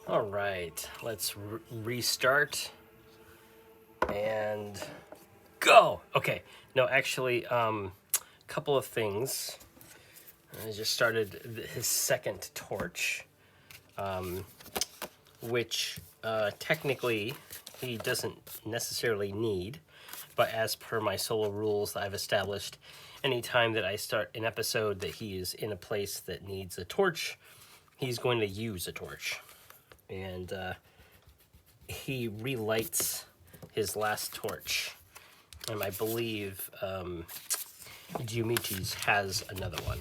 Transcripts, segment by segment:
All right, let's restart and go. Okay, no, actually, couple of things. I just started his second torch, which technically he doesn't necessarily need, but as per my solo rules that I've established, anytime that I start an episode that he is in a place that needs a torch, he's going to use a torch. And he relights his last torch. And I believe Diomedes has another one.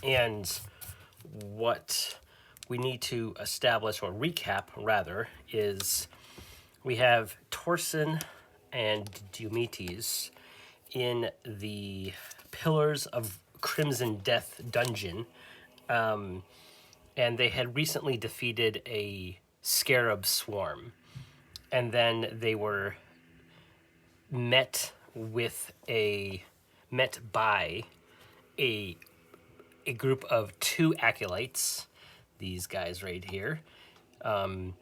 And what we need to establish, or recap rather, is we have Torson and Diomedes in the Pillars of Crimson Death dungeon. And they had recently defeated a scarab swarm. And then they were met by a group of two acolytes, these guys right here, and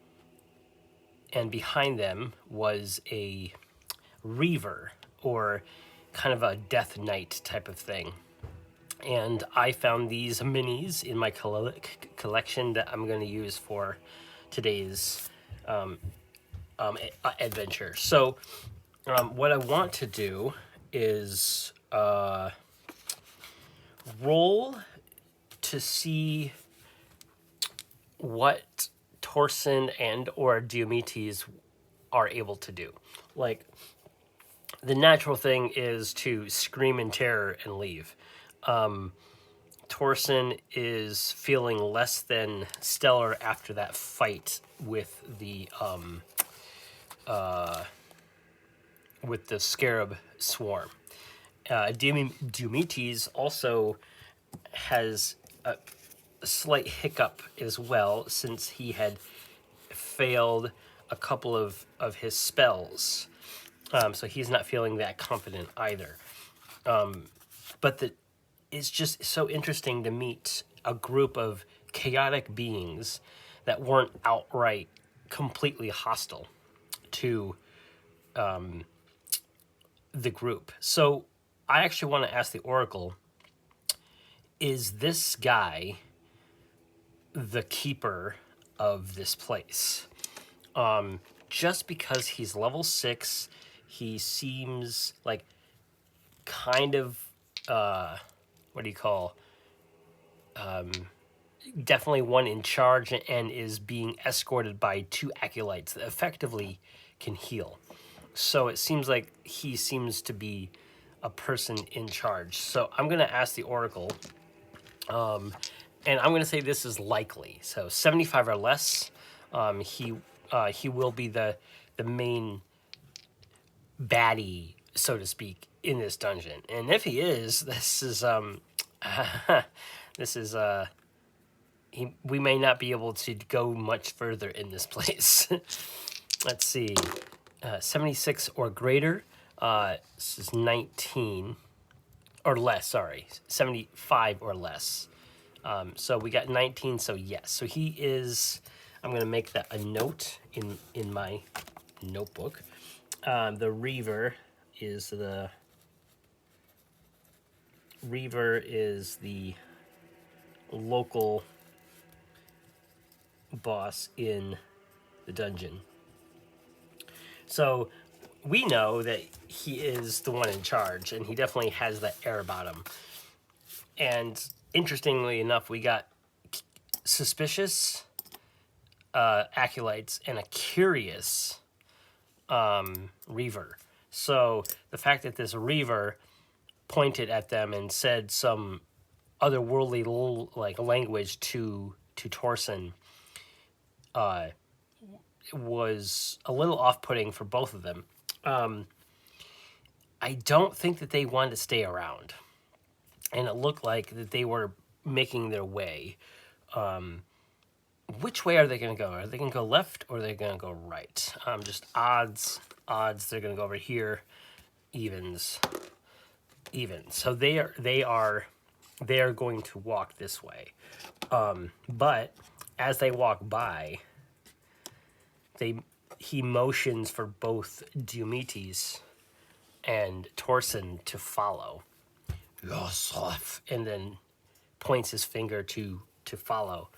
behind them was a reaver, or kind of a death knight type of thing. And I found these minis in my collection that I'm going to use for today's adventure. So what I want to do is roll to see what Torson and or Diomedes are able to do. Like, the natural thing is to scream in terror and leave. Torson is feeling less than stellar after that fight with the scarab swarm. Diomedes also has a slight hiccup as well, since he had failed a couple of his spells. So he's not feeling that confident either. But it's just so interesting to meet a group of chaotic beings that weren't outright completely hostile to the group. So I actually want to ask the Oracle, is this guy the keeper of this place? Just because he's level 6, he seems like kind of, what do you call, definitely one in charge, and is being escorted by two acolytes that effectively can heal. So it seems like he seems to be a person in charge. So I'm going to ask the Oracle, and I'm going to say this is likely. So 75 or less, he will be the main baddie, so to speak, in this dungeon. And if he is, this is we may not be able to go much further in this place. Let's see, 76 or greater. This is 19 or less. Sorry, 75 or less. So we got 19. So yes. So he is. I'm going to make that a note in my notebook. The Reaver is the local boss in the dungeon. So we know that he is the one in charge, and he definitely has that air about him. And interestingly enough, we got suspicious acolytes and a curious reaver. So the fact that this reaver pointed at them and said some otherworldly language to Torson was a little off-putting for both of them. I don't think that they wanted to stay around, and it looked like that they were making their way. Which way are they going to go? Are they going to go left, or are they going to go right? Just odds. They're going to go over here. Evens. So they are going to walk this way. But as they walk by, he motions for both Diomedes and Torson to follow. Yourself, and then points his finger to follow.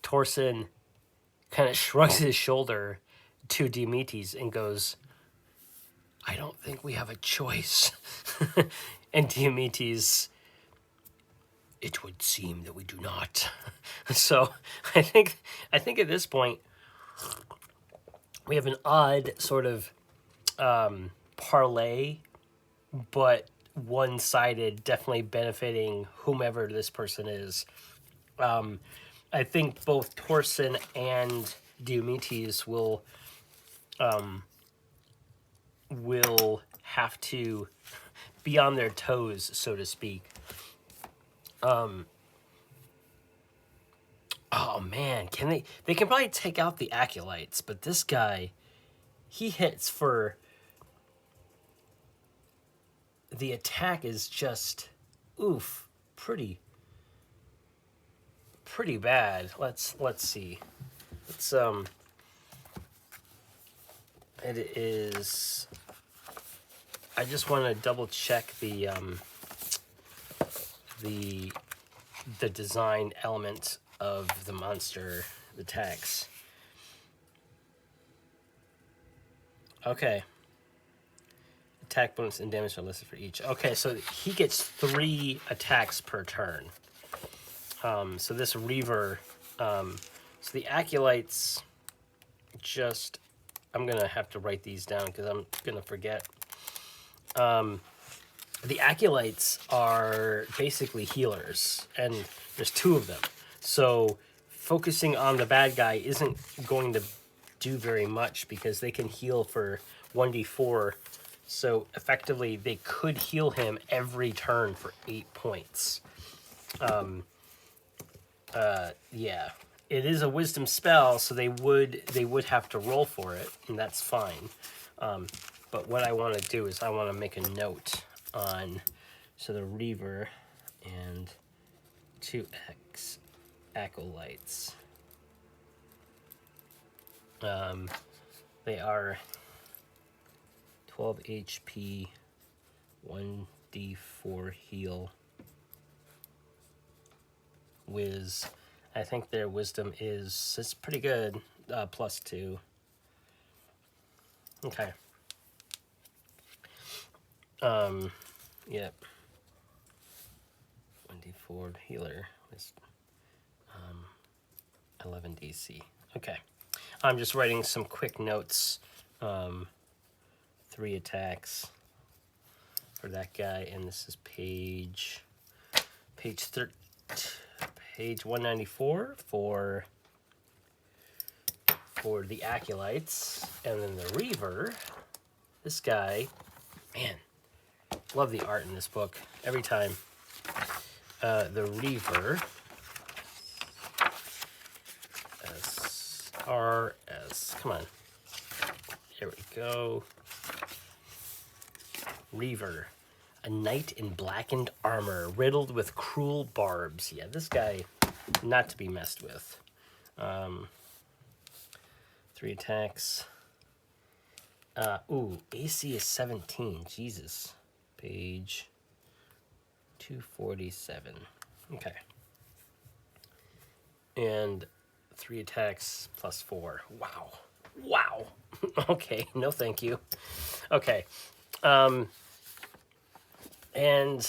Torson kind of shrugs his shoulder to Diomedes and goes, I don't think we have a choice. And Diomedes, it would seem that we do not. So I think at this point we have an odd sort of parlay, but one-sided, definitely benefiting whomever this person is. I think both Torson and Diomedes will have to be on their toes, so to speak. Oh man, they can probably take out the acolytes, but this guy, he hits for, the attack is just, oof, pretty bad. Let's see. It is, I just want to double check the design element of the monster attacks. Okay. Attack bonus and damage are listed for each. Okay, so he gets 3 attacks per turn. So this Reaver, so the acolytes, just, I'm gonna have to write these down because I'm gonna forget. The acolytes are basically healers, and there's 2 of them. So focusing on the bad guy isn't going to do very much because they can heal for 1d4. So effectively, they could heal him every turn for 8 points. Yeah, it is a wisdom spell, so they would have to roll for it, and that's fine. But what I want to do is I want to make a note on, so the Reaver and 2 acolytes. They are 12 HP, 1d4 heal. I think their wisdom it's pretty good, +2. Okay. Yep. 1d4 healer is 11 DC. Okay. I'm just writing some quick notes. 3 attacks for that guy, and this is page 194 for the acolytes, and then the Reaver. This guy, man, love the art in this book every time. The Reaver, SRS, come on, here we go. Reaver, a knight in blackened armor, riddled with cruel barbs. Yeah, this guy, not to be messed with. 3 attacks. AC is 17. Jesus. Page 247. Okay. And 3 attacks +4. Wow. Wow. Okay, no thank you. Okay. And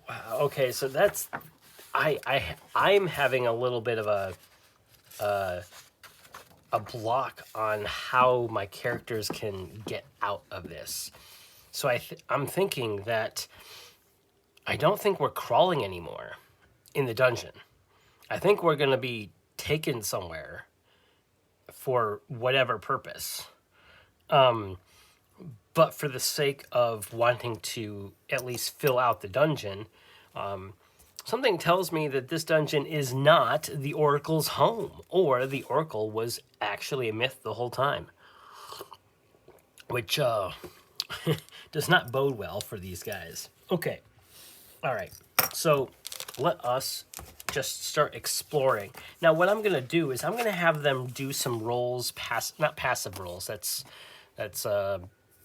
wow, okay, so that's I'm having a little bit of a block on how my characters can get out of this. So I'm thinking that I don't think we're crawling anymore in the dungeon. I think we're going to be taken somewhere for whatever purpose. But for the sake of wanting to at least fill out the dungeon, something tells me that this dungeon is not the Oracle's home, or the Oracle was actually a myth the whole time, which does not bode well for these guys. Okay, all right. So let us just start exploring. Now, what I'm going to do is I'm going to have them do some rolls, not passive rolls. That's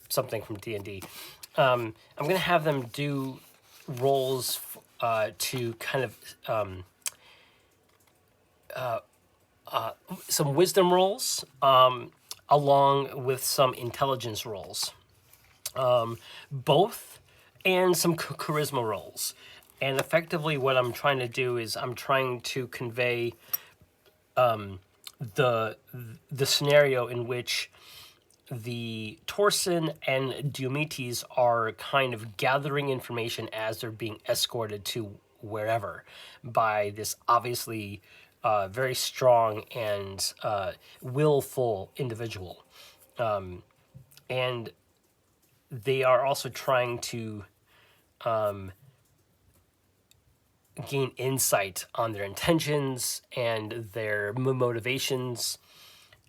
something from D&D. I'm going to have them do rolls to kind of some wisdom rolls along with some intelligence rolls, both, and some charisma rolls. And effectively, what I'm trying to do is I'm trying to convey the scenario in which the Torson and Diomedes are kind of gathering information as they're being escorted to wherever by this obviously very strong and willful individual. And they are also trying to gain insight on their intentions and their motivations,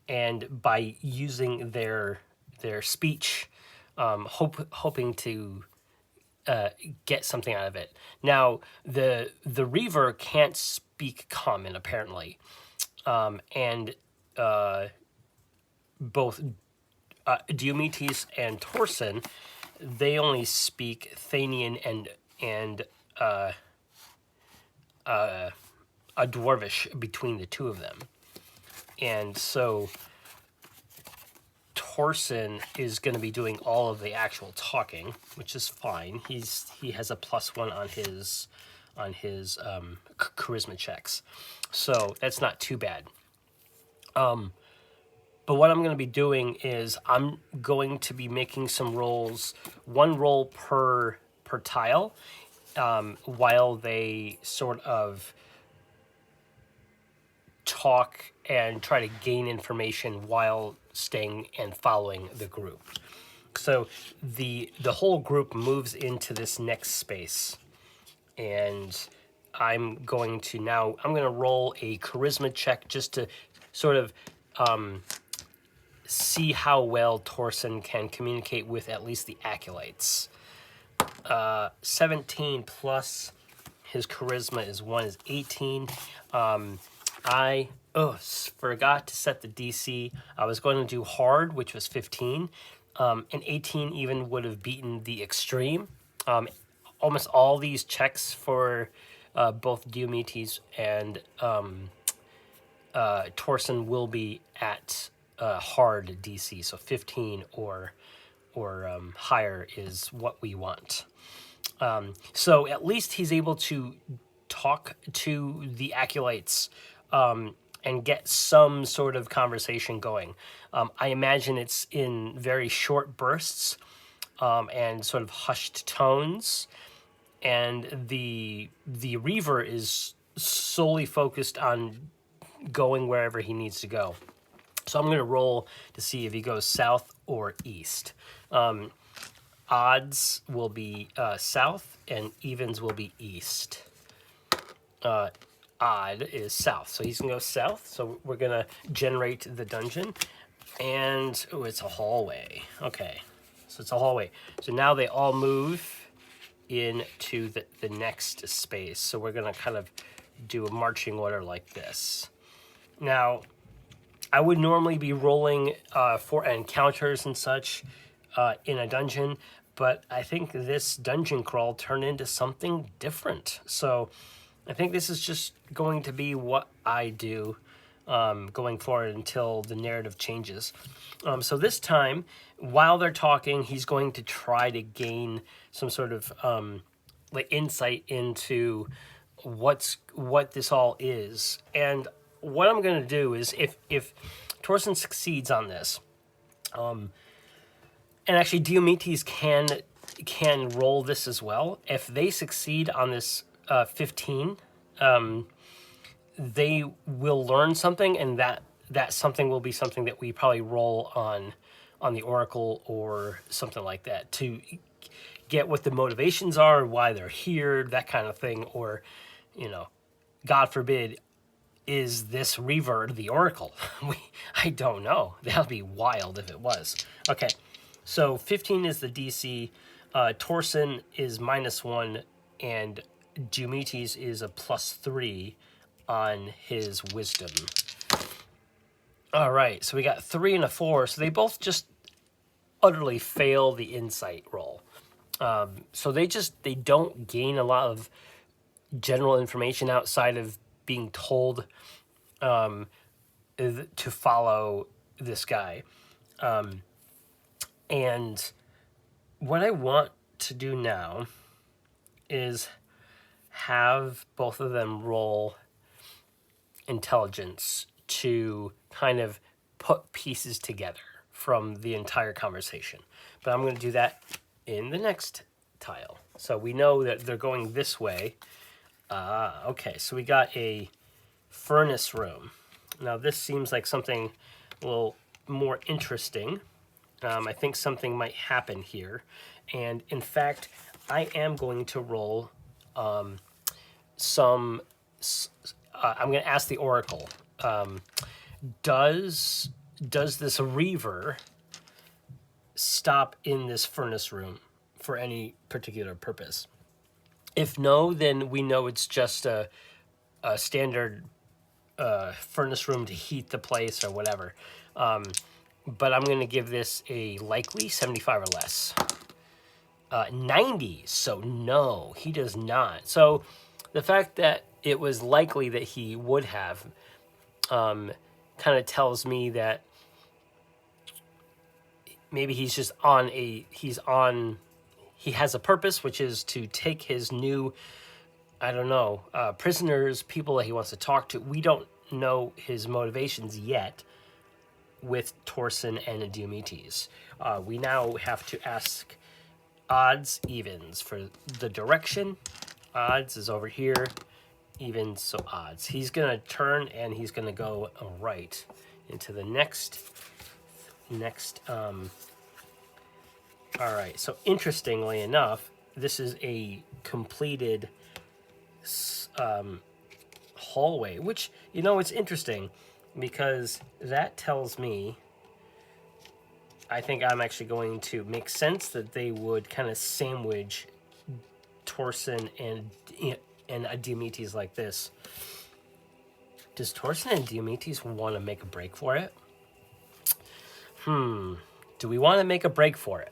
and by using their speech, hoping to get something out of it. Now, the Reaver can't speak Common apparently, and both Diomedes and Torson, they only speak Thanian and a Dwarvish between the two of them. And so Torson is going to be doing all of the actual talking, which is fine. He has a +1 on his charisma checks, so that's not too bad. But what I'm going to be doing is I'm going to be making some rolls, one roll per tile, while they sort of talk and try to gain information while staying and following the group. So the whole group moves into this next space, and I'm going to roll a charisma check just to sort of see how well Torson can communicate with at least the acolytes. 17 plus his charisma is 1 is 18. I forgot to set the DC. I was going to do hard, which was 15. An 18 even would have beaten the extreme. Almost all these checks for both Diomedes and Torson will be at hard DC, so 15 or higher is what we want. So at least he's able to talk to the acolytes and get some sort of conversation going. I imagine it's in very short bursts and sort of hushed tones, and the Reaver is solely focused on going wherever he needs to go. So I'm going to roll to see if he goes south or east. Odds will be south, and evens will be east. Odd is south, so he's going to go south. So we're going to generate the dungeon, and it's a hallway. Okay, so it's a hallway. So now they all move into the next space. So we're going to kind of do a marching order like this. Now, I would normally be rolling for encounters and such in a dungeon, but I think this dungeon crawl turned into something different. So I think this is just going to be what I do going forward until the narrative changes. So this time, while they're talking, he's going to try to gain some sort of like insight into what this all is. And what I'm going to do is, if Torson succeeds on this, and actually Diomedes can roll this as well. If they succeed on this 15, they will learn something, and that something will be something that we probably roll on the Oracle or something like that to get what the motivations are, why they're here, that kind of thing. Or, God forbid, is this Reaver the Oracle? I don't know. That would be wild if it was. Okay, so 15 is the DC. Torson is -1, and Diomedes is a +3 on his wisdom. All right, so we got 3 and a 4, so they both just utterly fail the insight roll. So they don't gain a lot of general information outside of being told to follow this guy. And what I want to do now is have both of them roll intelligence to kind of put pieces together from the entire conversation. But I'm going to do that in the next tile. So we know that they're going this way. Okay, so we got a furnace room. Now this seems like something a little more interesting. I think something might happen here. And in fact, I am going to roll I'm going to ask the Oracle, does this Reaver stop in this furnace room for any particular purpose? If no, then we know it's just a standard furnace room to heat the place or whatever. But I'm going to give this a likely 75 or less. 90, so no, he does not. So the fact that it was likely that he would have kind of tells me that maybe he's just he has a purpose, which is to take his new, prisoners, people that he wants to talk to. We don't know his motivations yet with Torson and Diomedes. We now have to ask odds, evens for the direction. Odds is over here. Evens, so odds. He's going to turn and he's going to go right into the next. All right, so interestingly enough, this is a completed hallway, which, it's interesting because that tells me, I think I'm actually going to make sense that they would kind of sandwich Torson and Diomedes like this. Does Torson and Diomedes want to make a break for it? Do we want to make a break for it?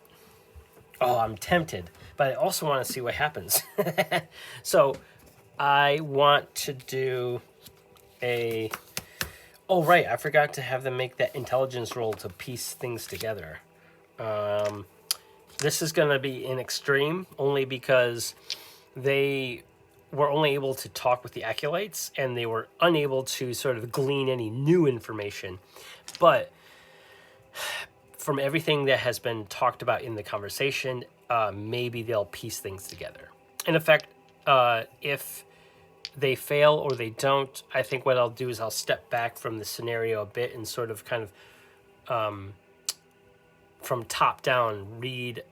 Oh, I'm tempted, but I also want to see what happens. So I want to do a... Oh, right, I forgot to have them make that intelligence roll to piece things together. This is going to be in extreme, only because they were only able to talk with the acolytes, and they were unable to sort of glean any new information. But from everything that has been talked about in the conversation, maybe they'll piece things together. In effect, if they fail or they don't, I think what I'll do is I'll step back from the scenario a bit and sort of kind of from top down read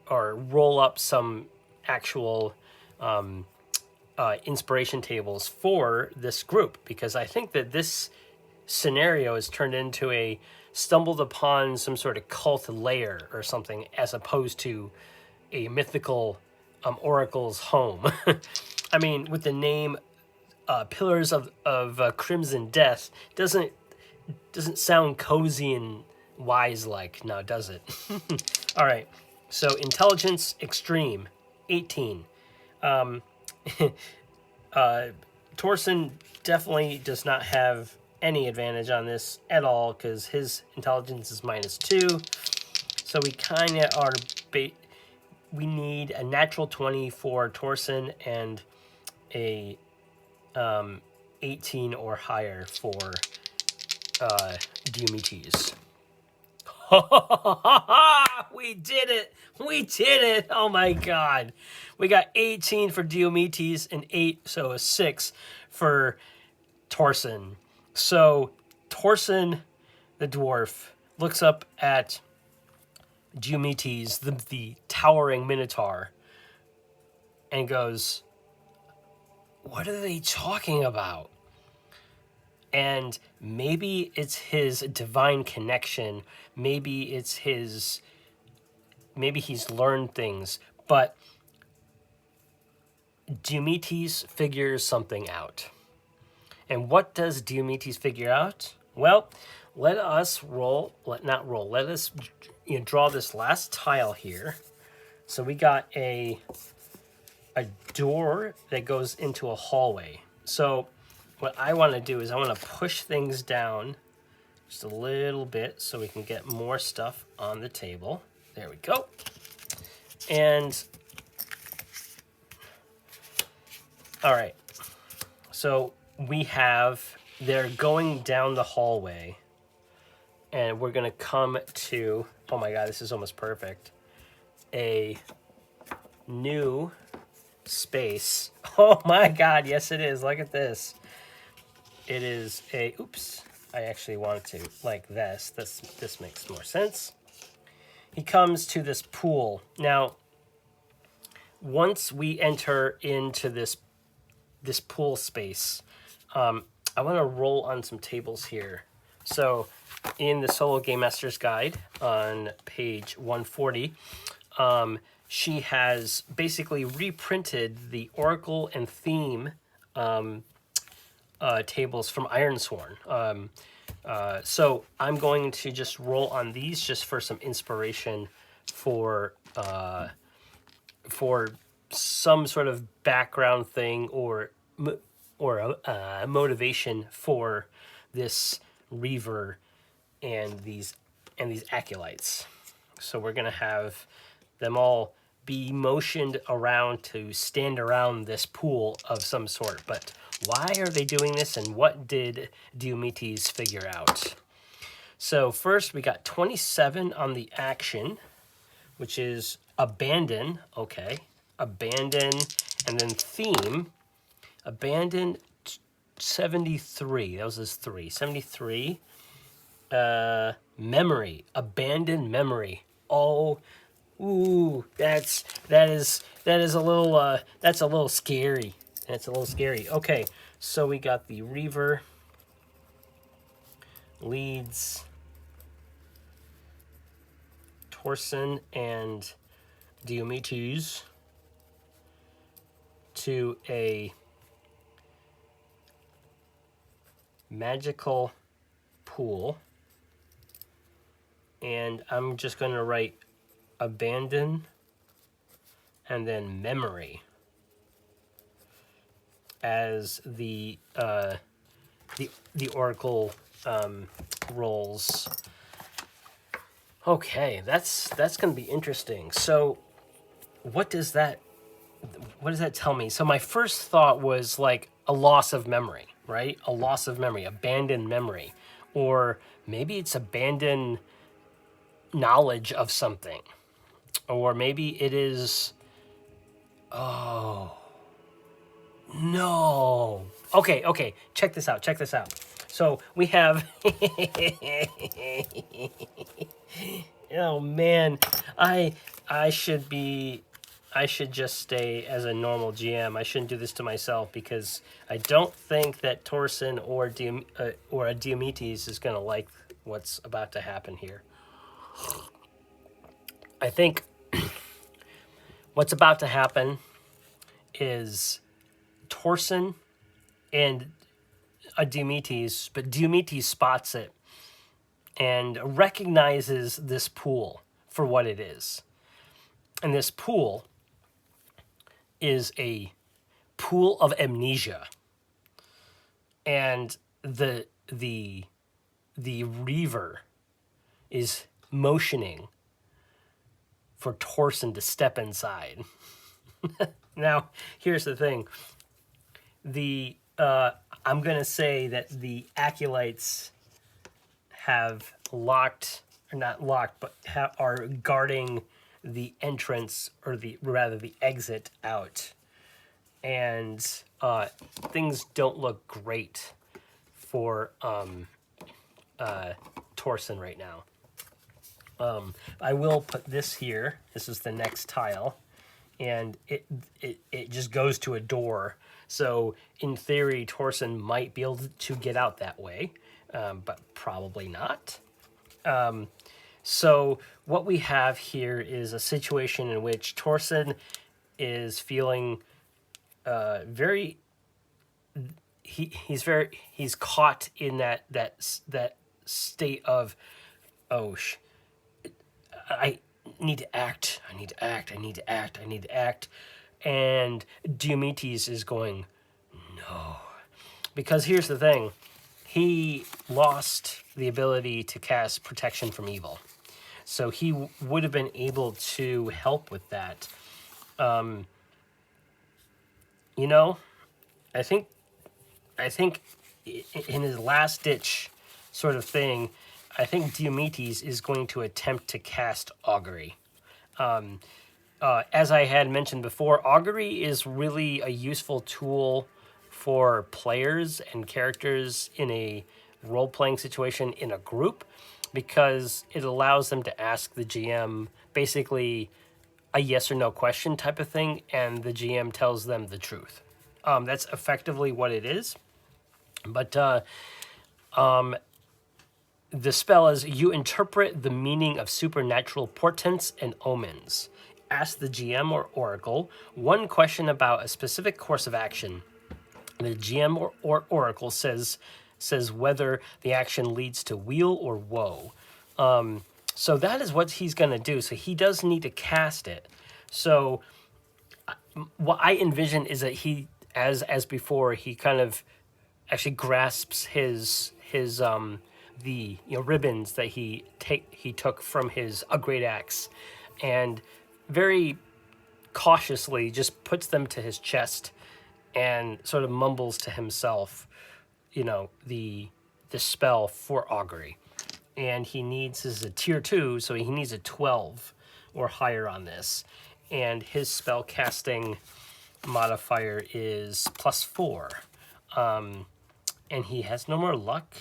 or roll up some actual inspiration tables for this group, because I think that this scenario is turned into a stumbled upon some sort of cult lair or something, as opposed to a mythical oracle's home. I mean, with the name Pillars of Crimson Death, doesn't sound cozy and wise-like, now does it? All right, so intelligence extreme, 18. Torson definitely does not have any advantage on this at all because his intelligence is -2. So we kind of are... we need a natural 20 for Torson and a 18 or higher for Diomedes. We did it! We did it! Oh my god. We got 18 for Diomedes and 8, so a 6 for Torson. So Torson, the dwarf, looks up at Diomedes, the towering minotaur, and goes, "What are they talking about?" And maybe it's his divine connection. Maybe it's his... maybe he's learned things. But Diomedes figures something out. And what does Diomedes figure out? Well, let us let us draw this last tile here. So we got a door that goes into a hallway. So what I want to do is I want to push things down just a little bit so we can get more stuff on the table. There we go. And all right, so they're going down the hallway, and we're gonna come to, oh my God, this is almost perfect, a new space. Oh my God, yes it is, look at this. It is oops, I actually wanted to like this. This makes more sense. He comes to this pool. Now, once we enter into this pool space, I want to roll on some tables here. So in the Solo Game Master's Guide on page 140, she has basically reprinted the Oracle and Theme tables from Ironsworn. So I'm going to just roll on these just for some inspiration for some sort of background thing or motivation for this Reaver and these acolytes. So we're gonna have them all be motioned around to stand around this pool of some sort. But why are they doing this, and what did Diomedes figure out? So first we got 27 on the action, which is abandon. Okay, abandon, and then theme. Abandon 73. That was his 3. 73. Memory. Abandon memory. Oh, ooh, that is a little scary. That's a little scary. Okay, so we got the Reaver leads Torson and Diomedes to a magical pool, and I'm just going to write abandon and then memory as the Oracle rolls. Okay, that's going to be interesting. So what does that tell me? So my first thought was like a loss of memory, right? A loss of memory, abandoned memory. Or maybe it's abandoned knowledge of something. Or maybe it is, oh, no. Okay, check this out. So we have, oh man, I should just stay as a normal GM. I shouldn't do this to myself because I don't think that Torson or Diomedes is going to like what's about to happen here. I think what's about to happen is Torson and Diomedes, but Diomedes spots it and recognizes this pool for what it is. And this pool is a pool of amnesia. And the Reaver is motioning for Torson to step inside. Now, here's the thing. I'm going to say that the acolytes have locked, or not locked, but are guarding the entrance, or the exit out. And things don't look great for Torson right now. I will put this here. This is the next tile. And it just goes to a door. So in theory, Torson might be able to get out that way, but probably not. So what we have here is a situation in which Torson is feeling very he's caught in that state of, oh I need to act, I need to act, I need to act, I need to act. And Diomedes is going, no. Because here's the thing, he lost the ability to cast protection from evil. So he would have been able to help with that. You know, I think in his last ditch sort of thing, I think Diomedes is going to attempt to cast augury. As I had mentioned before, augury is really a useful tool for players and characters in a role-playing situation in a group, because it allows them to ask the GM basically a yes or no question type of thing, and the GM tells them the truth. That's effectively what it is. But the spell is, you interpret the meaning of supernatural portents and omens. Ask the GM or Oracle one question about a specific course of action. The GM or Oracle says whether the action leads to weal or woe. So that is what he's going to do. So he does need to cast it. So what I envision is that he, as before, he kind of actually grasps his the ribbons that he took from his a great axe, and very cautiously just puts them to his chest and sort of mumbles to himself, the spell for augury. And he needs, this is a tier 2, so he needs a 12 or higher on this. And his spell casting modifier is +4. And he has no more luck.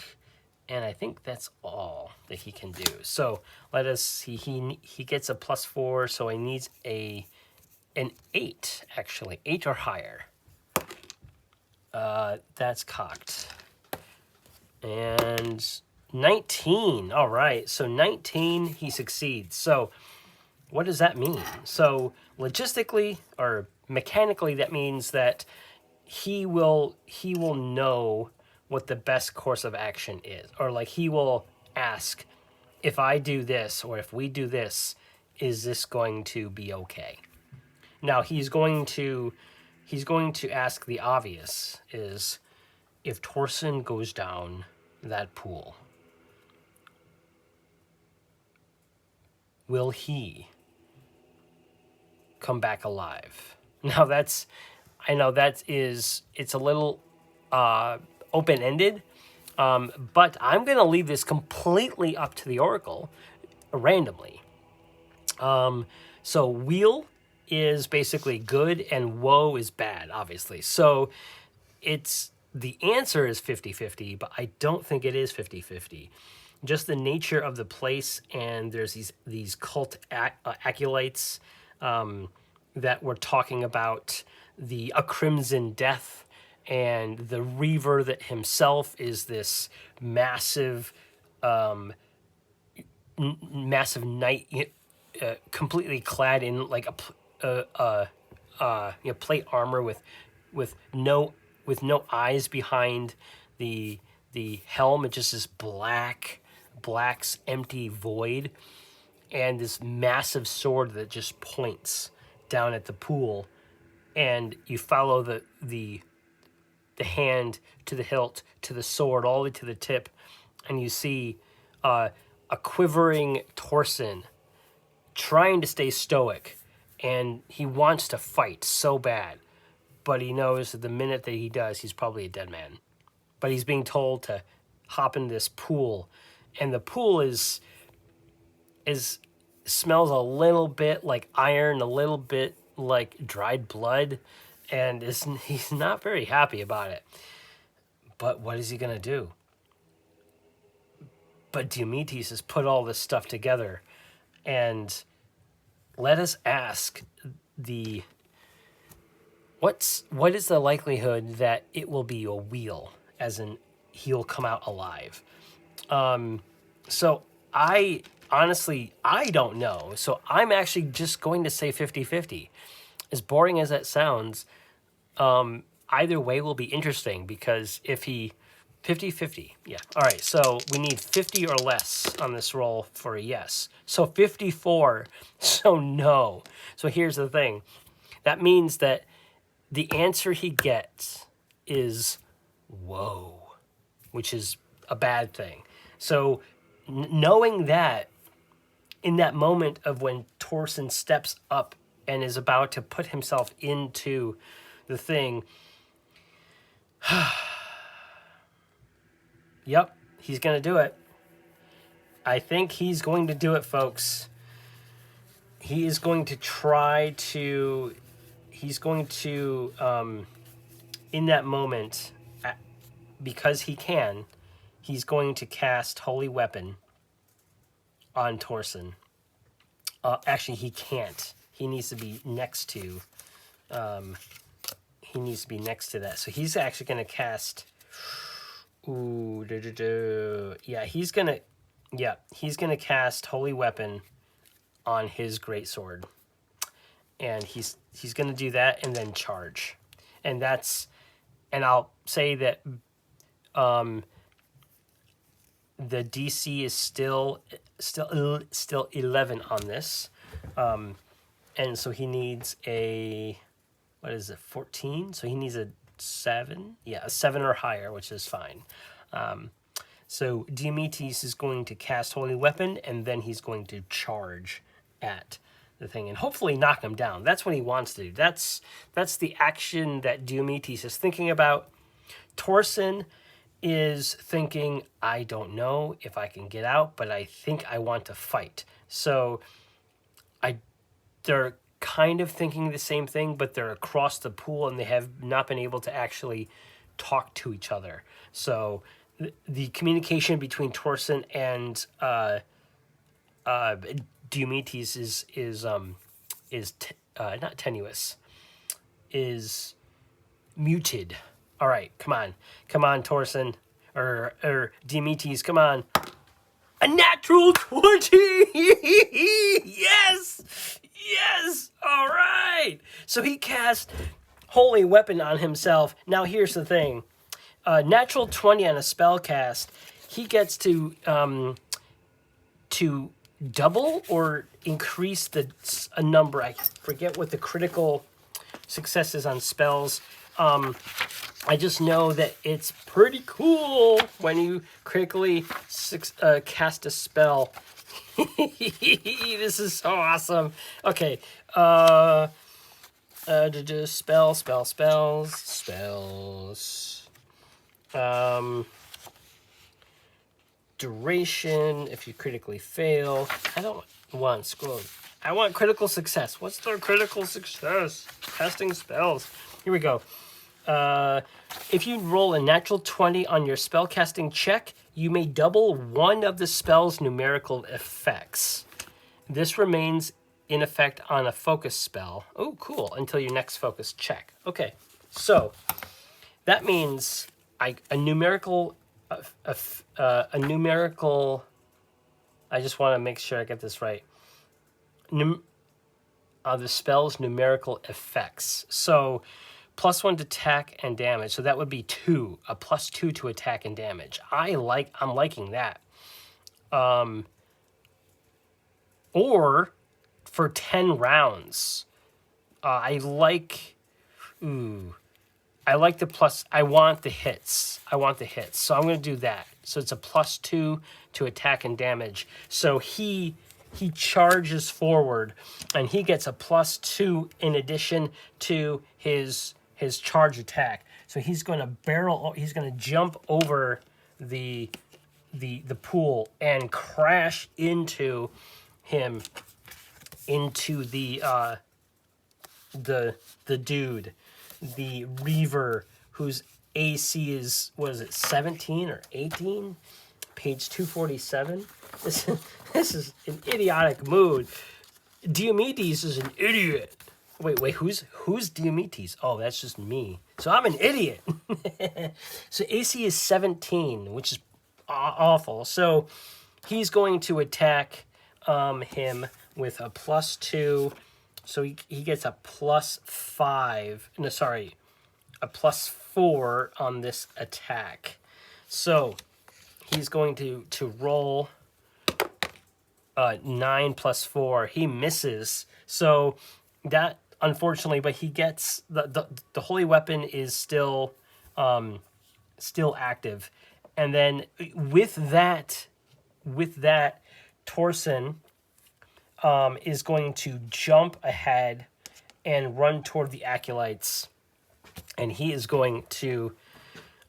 And I think that's all that he can do. So let us see. He gets a +4, so he needs an 8, actually. 8 or higher. That's cocked. And 19. All right. So 19, he succeeds. So what does that mean? So logistically or mechanically, that means that he will know what the best course of action is, or like he will ask, if I do this or if we do this, is this going to be okay? Now he's going to ask the obvious, is if Torson goes down that pool, will he come back alive? Now I know it's a little open-ended, but I'm going to leave this completely up to the Oracle randomly. So weal is basically good and woe is bad, obviously. So the answer is 50-50, but I don't think it is 50-50. Just the nature of the place, and there's these cult acolytes that we're talking about, a crimson death, and the Reaver that himself is this massive knight, completely clad in like plate armor with no eyes behind the helm. It's just this black's empty void, and this massive sword that just points down at the pool, and you follow the hand to the hilt, to the sword, all the way to the tip, and you see a quivering Torson trying to stay stoic, and he wants to fight so bad, but he knows that the minute that he does, he's probably a dead man. But he's being told to hop in this pool, and the pool smells a little bit like iron, a little bit like dried blood, and he's not very happy about it. But what is he going to do? But Diomedes has put all this stuff together, and let us ask what is the likelihood that it will be a weal, as in he'll come out alive? So I honestly don't know. So I'm actually just going to say 50-50. As boring as that sounds, Either way will be interesting, because if he 50-50, yeah. All right, so we need 50 or less on this roll for a yes. So 54, so no. So here's the thing. That means that the answer he gets is whoa, which is a bad thing. So knowing that, in that moment of when Torson steps up and is about to put himself into the thing, yep, he's going to do it. I think he's going to do it, folks. He is going to try to... He's going to, in that moment, because he can, he's going to cast Holy Weapon on Torson. Actually, he can't. He needs to be next to... he needs to be next to that. So he's actually going to cast... Ooh, yeah, he's gonna cast Holy Weapon on his greatsword, and he's gonna do that and then charge, and I'll say that the DC is still 11 on this, and so he needs a 14. So he needs a 7, a 7 or higher, which is fine. So Diomedes is going to cast Holy Weapon, and then he's going to charge at the thing and hopefully knock him down. That's what he wants to do. That's the action that Diomedes is thinking about. Torson is thinking, I don't know if I can get out, but I think I want to fight. So they're kind of thinking the same thing, but they're across the pool and they have not been able to actually talk to each other. So the communication between Torson and Diomedes is not tenuous, is muted. All right, come on, Torson or Diomedes, come on. A natural 20! Yes! All right! So he cast Holy Weapon on himself. Now here's the thing. Natural 20 on a spell cast, he gets to double or increase a number. I forget what the critical success is on spells. I just know that it's pretty cool when you critically cast a spell. This is so awesome. Okay. Spells. Duration, if you critically fail. I don't want scroll. I want critical success. What's the critical success? Casting spells. Here we go. If you roll a natural 20 on your spellcasting check, you may double one of the spell's numerical effects. This remains in effect on a focus spell. Oh, cool. Until your next focus check. Okay, so that means a numerical. I just want to make sure I get this right. The spell's numerical effects. So +1 to attack and damage. So that would be 2, a +2 to attack and damage. I'm liking that. Or for 10 rounds. I like the plus. I want the hits. So I'm going to do that. So it's a +2 to attack and damage. So he charges forward, and he gets a +2 in addition to his charge attack. So he's going to he's going to jump over the pool and crash into him, into the dude, the Reaver, whose AC is, what is it, 17 or 18? Page 247. This is an idiotic mood. Diomedes is an idiot. Wait, who's Diomedes? Oh, that's just me. So I'm an idiot. So AC is 17, which is awful. So he's going to attack him with a +2. So he gets a +5. No, sorry. a +4 on this attack. So he's going to roll 9 + 4. He misses. So that, unfortunately, but he gets the holy weapon is still active. And then with that, Torson is going to jump ahead and run toward the acolytes, and he is going to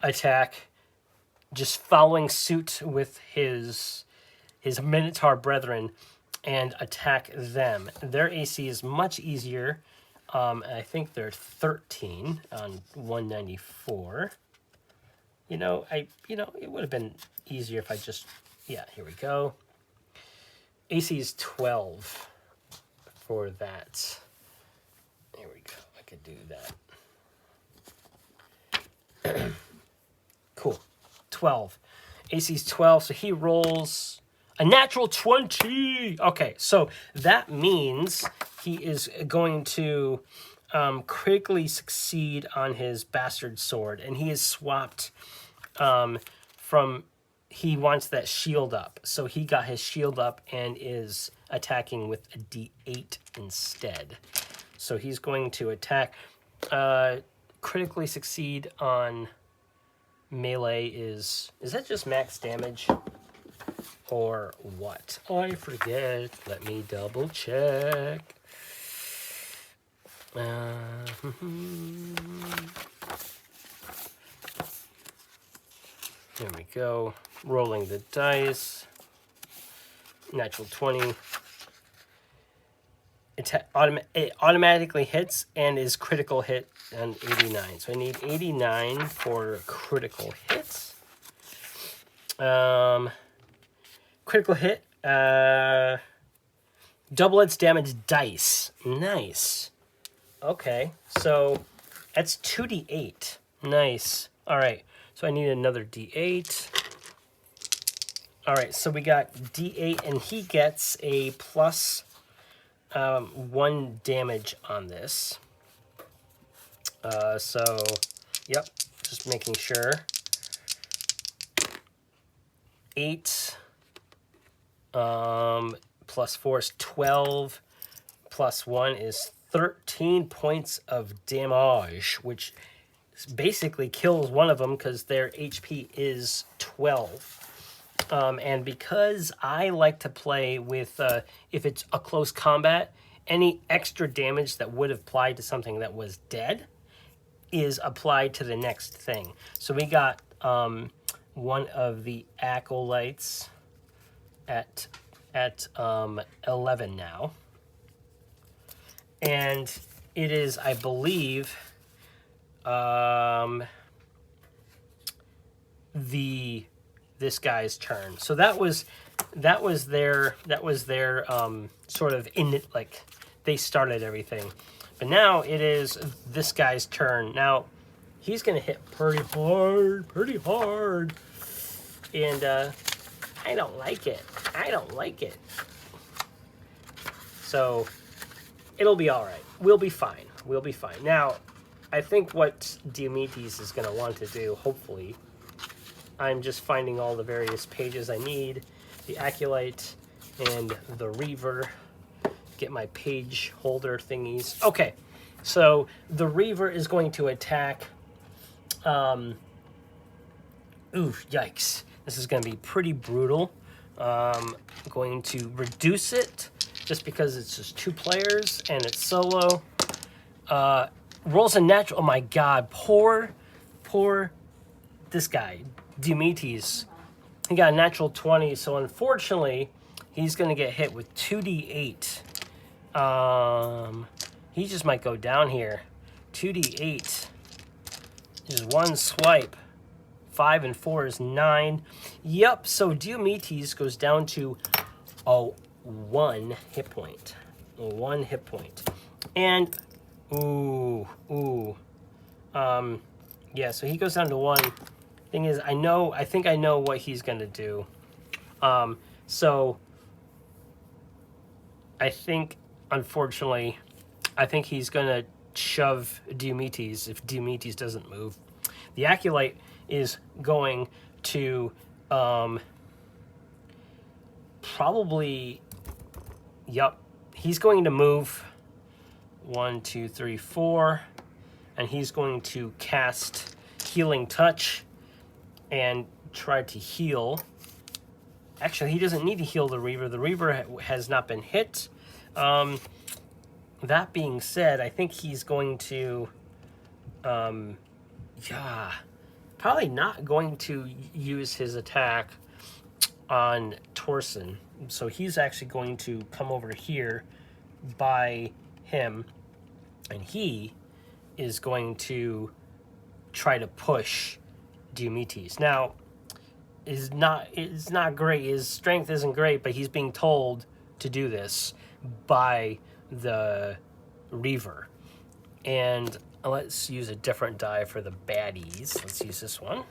attack, just following suit with his Minotaur brethren, and attack them. Their AC is much easier. I think they're 13 on 194. It would have been easier if I just, here we go. AC is 12 for that. There we go. I could do that. Cool. 12. AC is 12, so he rolls a natural 20. Okay, so that means he is going to critically succeed on his bastard sword, and he is swapped from... He wants that shield up, so he got his shield up and is attacking with a D8 instead. So he's going to attack, critically succeed on melee. Is that just max damage or what? I forget. Let me double check. There we go. Rolling the dice. Natural 20. It automatically hits and is critical hit on 89. So I need 89 for critical hits. Critical hit. Double its damage dice. Nice. Okay. So that's 2d8. Nice. All right. So I need another d8. All right, so we got d8, and he gets a plus 1 damage on this. So, yep, just making sure. 8 plus 4 is 12. Plus 1 is 13 points of damage, which basically kills one of them because their HP is 12. And because I like to play with, if it's a close combat, any extra damage that would have applied to something that was dead is applied to the next thing. So we got one of the acolytes at 11 now. And it is, I believe, this guy's turn. So that was their sort of they started everything. But now it is this guy's turn. Now he's gonna hit pretty hard. And I don't like it. So it'll be all right. We'll be fine. Now, I think what Diomedes is gonna want to do, hopefully, I'm just finding all the various pages I need, the Acolyte and the Reaver, get my page holder thingies. Okay, so the Reaver is going to attack, ooh, yikes. This is going to be pretty brutal. I'm going to reduce it just because it's just 2 players and it's solo. Rolls a natural, oh my god, poor this guy. Diomedes, he got a natural 20, so unfortunately, he's going to get hit with 2d8. He just might go down here. 2d8. Just one swipe. 5 and 4 is 9. Yep, so Diomedes goes down to 1 hit point. 1 hit point. And, yeah, so he goes down to 1. Thing is, I think I know what he's gonna do. So I think, unfortunately, he's gonna shove Diomedes if Diomedes doesn't move. The Acolyte is going to probably, yep, he's going to move 1, 2, 3, 4, and he's going to cast Healing Touch and try to heal. Actually, he doesn't need to heal the Reaver. The Reaver has not been hit. That being said, I think he's going to, probably not going to use his attack on Torson. So he's actually going to come over here by him, and he is going to try to push Diomedes. Now, it's not great. His strength isn't great, but he's being told to do this by the Reaver. And let's use a different die for the baddies. Let's use this one.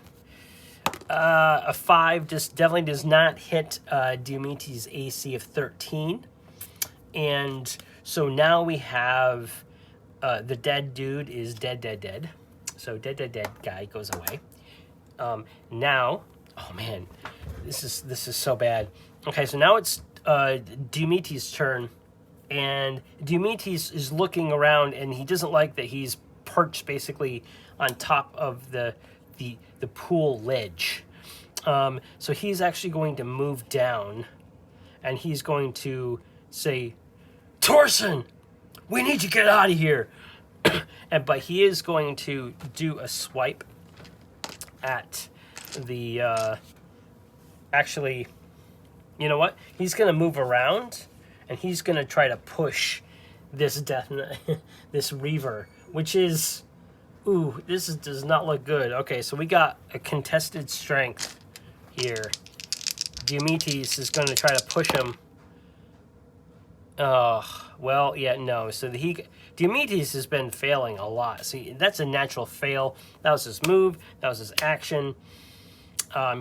A 5 just definitely does not hit Diomedes' AC of 13. And so now we have the dead dude is dead. So dead guy goes away. Now, oh man, this is so bad. Okay, so now it's Diomedes' turn, and Diomedes is looking around, and he doesn't like that he's perched basically on top of the pool ledge. So he's actually going to move down, and he's going to say, Torson, we need to get out of here. But he is going to do a swipe at the, actually, you know what? He's going to move around, and he's going to try to push this this Reaver, which is, ooh, does not look good. Okay, so we got a contested strength here. Diomedes is going to try to push him. Well, yeah, no. So Diomedes has been failing a lot. See, that's a natural fail. That was his move. That was his action.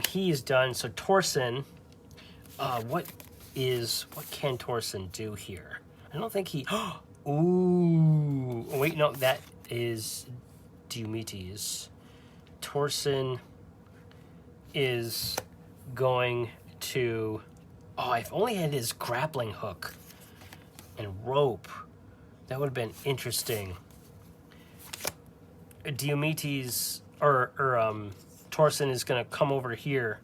He is done. So Torson, what can Torson do here? I don't think he. Ooh, wait, no, that is Diomedes. Torson is going to. Oh, if only had his grappling hook and rope. That would have been interesting. Diomedes or Torson is going to come over here,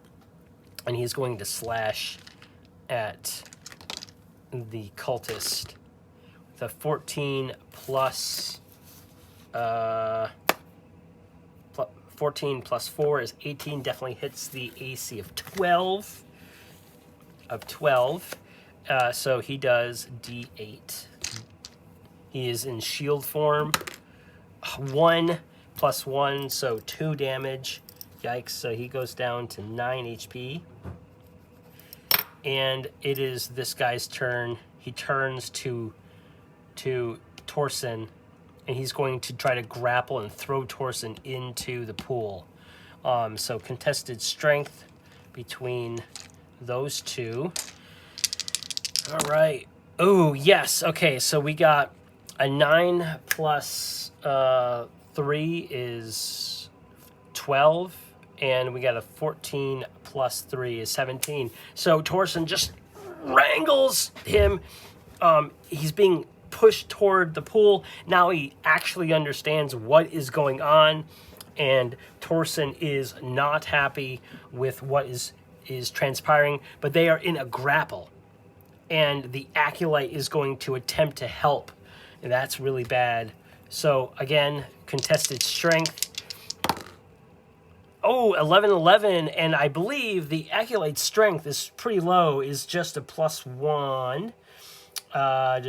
and he's going to slash at the cultist. The 14 plus 14 plus 4 is 18. Definitely hits the AC of 12. So he does D8. He is in shield form. 1 plus 1, so 2 damage. Yikes, so he goes down to 9 HP. And it is this guy's turn. He turns to Torson, and he's going to try to grapple and throw Torson into the pool. So contested strength between those two. All right. Oh, yes. Okay, so we got a 9 plus 3 is 12, and we got a 14 plus 3 is 17. So Torson just wrangles him. He's being pushed toward the pool. Now he actually understands what is going on, and Torson is not happy with what is transpiring, but they are in a grapple, and the Acolyte is going to attempt to help, and that's really bad. So again, contested strength. Oh, 11, and I believe the Acolyte's strength is pretty low, is just a +1. Yeah,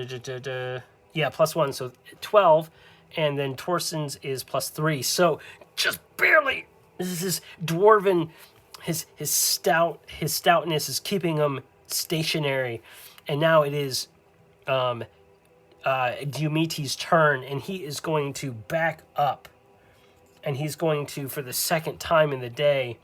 +1, so 12, and then Torson's is +3. So just barely. This is dwarven. His stoutness is keeping him stationary, and now it is Diomedes' turn, and he is going to back up, and he's going to, for the second time in the day,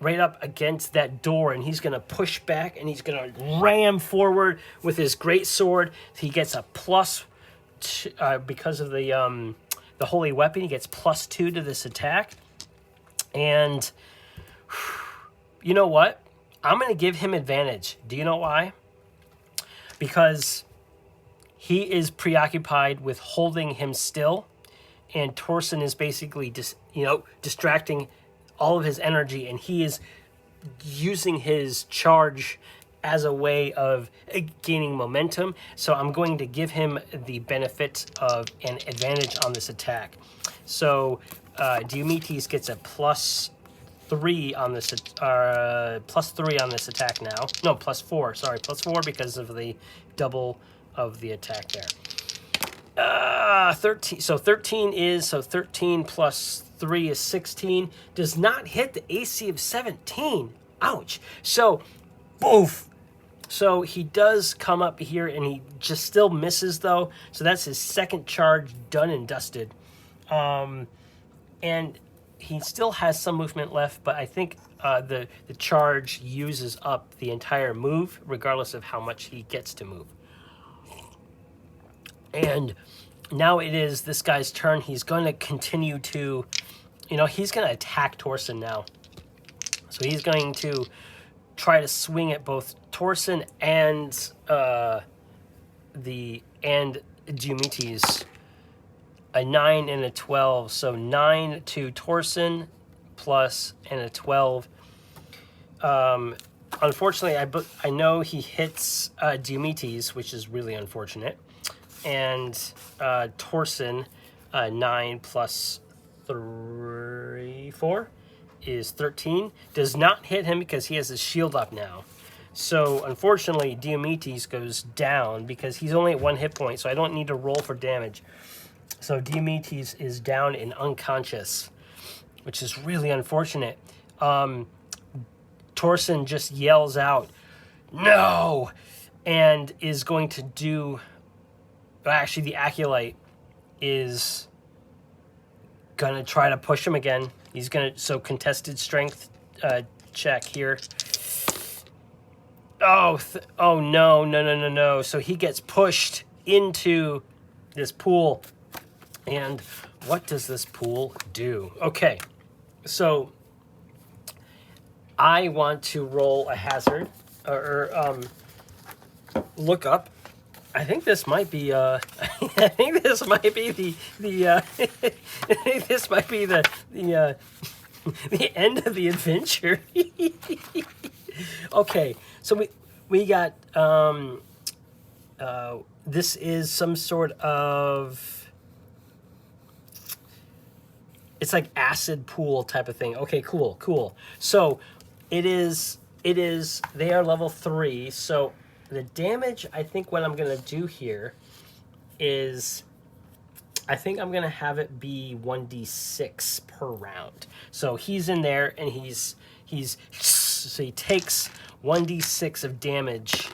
right up against that door, and he's going to push back, and he's going to ram forward with his great sword. He gets a +2 because of the holy weapon, he gets +2 to this attack. And you know what? I'm going to give him advantage. Do you know why? Because he is preoccupied with holding him still, and Torson is basically just, distracting all of his energy, and he is using his charge as a way of gaining momentum. So I'm going to give him the benefit of an advantage on this attack. So Diomedes gets a +3 on this, +3 on this attack now. No, +4. Sorry, +4 because of the double of the attack there. 13. So 13 plus 3 is 16. Does not hit the AC of 17. Ouch. So, boof. So he does come up here, and he just still misses, though. So that's his second charge done and dusted. And he still has some movement left, but I think the charge uses up the entire move, regardless of how much he gets to move. And now it is this guy's turn. He's going to continue to, he's going to attack Torson now. So he's going to try to swing at both Torson and Diomedes. A 9 and a 12. So 9 to Torson plus and a 12. Unfortunately, I know he hits Diomedes, which is really unfortunate. And Torson, 9 plus 4 is 13. Does not hit him because he has his shield up now. So, unfortunately, Diomedes goes down because he's only at 1 hit point, so I don't need to roll for damage. So, Diomedes is down and unconscious, which is really unfortunate. Torson just yells out, "No!" and is going to do... Actually, the Acolyte is going to try to push him again. He's going to... So, contested strength check here. Oh, no. So, he gets pushed into this pool. And what does this pool do? Okay. So, I want to roll a hazard. Or look up. I think this might be I think this might be the this might be the end of the adventure. Okay, so we got this is some sort of, it's like acid pool type of thing. Okay, cool. So it is they are level 3, so the damage, I think what I'm going to do here is, I think I'm going to have it be 1d6 per round. So he's in there, and so he takes 1d6 of damage.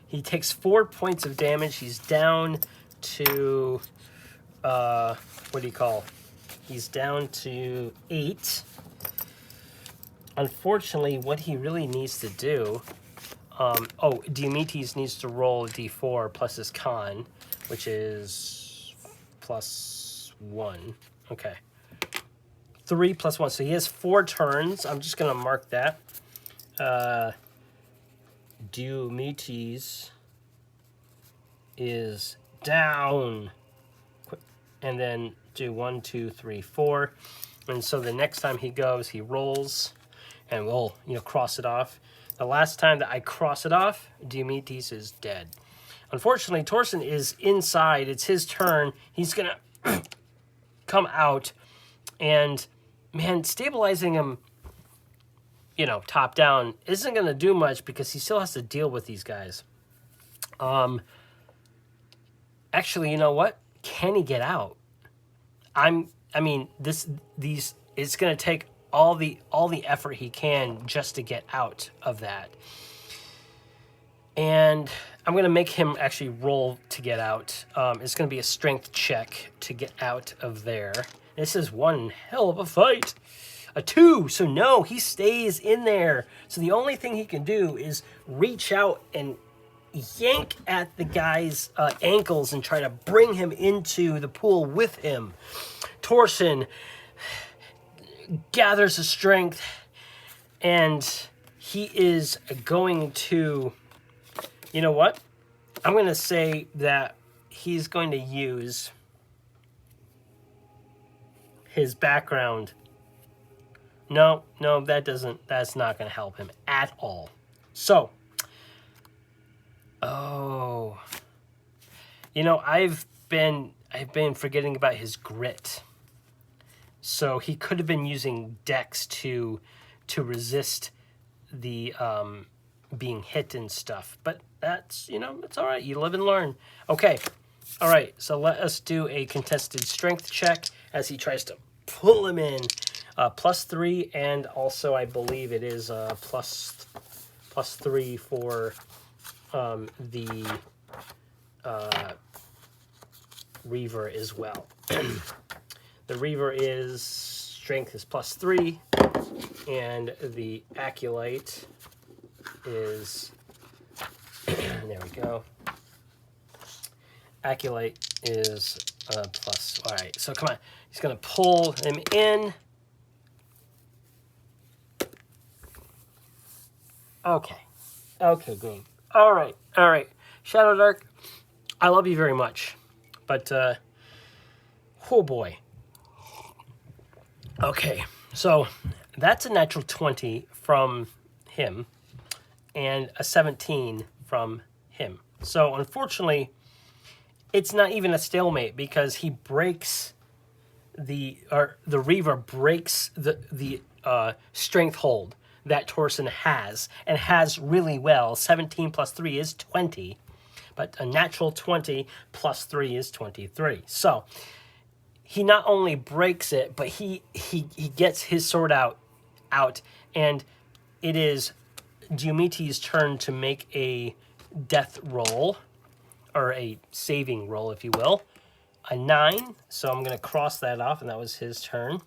He takes 4 points of damage. He's down to, he's down to 8. Unfortunately, what he really needs to do... Diomedes needs to roll a d4 plus his con, which is +1. Okay. 3 plus 1. So he has 4 turns. I'm just going to mark that. Diomedes is down. And then do 1, 2, 3, 4. And so the next time he goes, he rolls, and we'll, cross it off. The last time that I cross it off, Diomedes is dead. Unfortunately, Torson is inside. It's his turn. He's going to come out. And, man, stabilizing him, top down isn't going to do much because he still has to deal with these guys. Actually, you know what? Can he get out? It's going to take all the effort he can just to get out of that. And I'm going to make him actually roll to get out. It's going to be a strength check to get out of there. This is one hell of a fight. A 2, so no, he stays in there. So the only thing he can do is reach out and yank at the guy's ankles and try to bring him into the pool with him. Torson gathers his strength, and he is going to, you know what? I'm going to say that he's going to use his background. No, that's not going to help him at all. So, I've been forgetting about his grit. So he could have been using Dex to resist the being hit and stuff. But that's, it's all right. You live and learn. Okay. All right. So let us do a contested strength check as he tries to pull him in. +3, and also I believe it is +3 for the Reaver as well. The Reaver strength is +3, and the Acolyte is there we go. Acolyte is plus. All right, so come on. He's gonna pull him in. Okay, game. All right. Shadowdark, I love you very much, but oh boy. Okay, so that's a natural 20 from him and a 17 from him. So unfortunately, it's not even a stalemate because he breaks the Reaver breaks the strength hold that Torson has, and has really well. 17 plus 3 is 20, but a natural 20 plus 3 is 23. So he not only breaks it, but he gets his sword out, and it is Diomedes' turn to make a death roll, or a saving roll, if you will. A 9, so I'm going to cross that off, and that was his turn.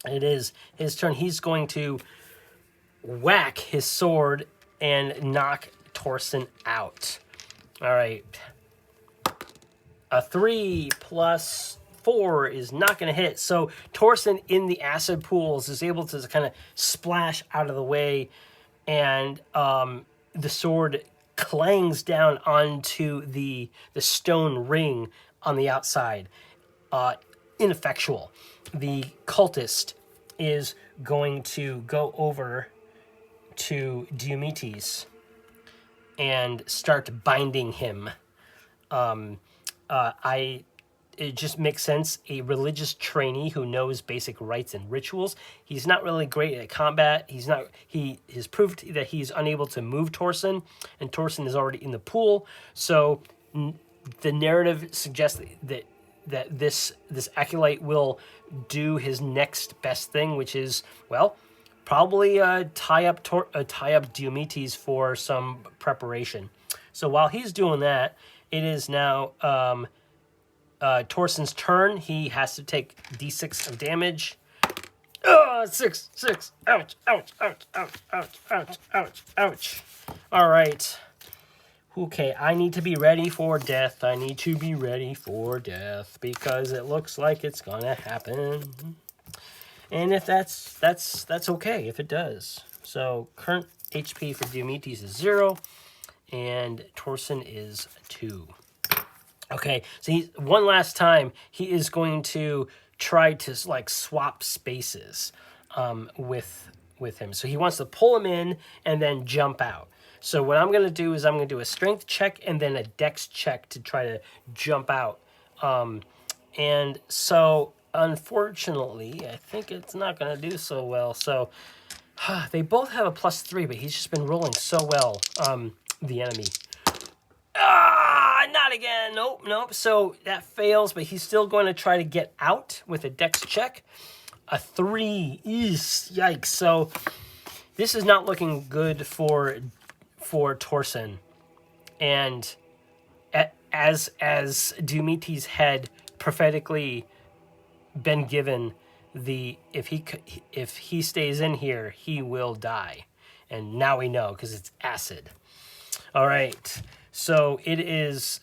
It is his turn. He's going to whack his sword and knock Torson out. All right. A 3 plus 4 is not going to hit. So Torson in the acid pools is able to kind of splash out of the way, and the sword clangs down onto the stone ring on the outside. Ineffectual. The cultist is going to go over to Diomedes and start binding him. It just makes sense. A religious trainee who knows basic rites and rituals. He's not really great at combat. He has proved that he's unable to move Torson, and Torson is already in the pool. So the narrative suggests that this acolyte will do his next best thing, which is, well, probably tie up Diomedes for some preparation. So while he's doing that, it is now Torson's turn. He has to take d6 of damage. 6. Ouch. All right. Okay, I need to be ready for death. Because it looks like it's gonna happen. And if that's okay if it does. So current HP for Diomedes is 0, and Torson is 2. Okay, so one last time he is going to try to like swap spaces with him. So he wants to pull him in and then jump out. So what I'm going to do is I'm going to do a strength check and then a dex check to try to jump out. And so unfortunately, I think it's not going to do so well. So they both have a +3, but he's just been rolling so well, the enemy. Not again. Nope. So that fails, but he's still going to try to get out with a dex check. A 3. Yikes. So this is not looking good for Torson. And as Diomedes had prophetically been given if he stays in here, he will die. And now we know because it's acid. All right. So it is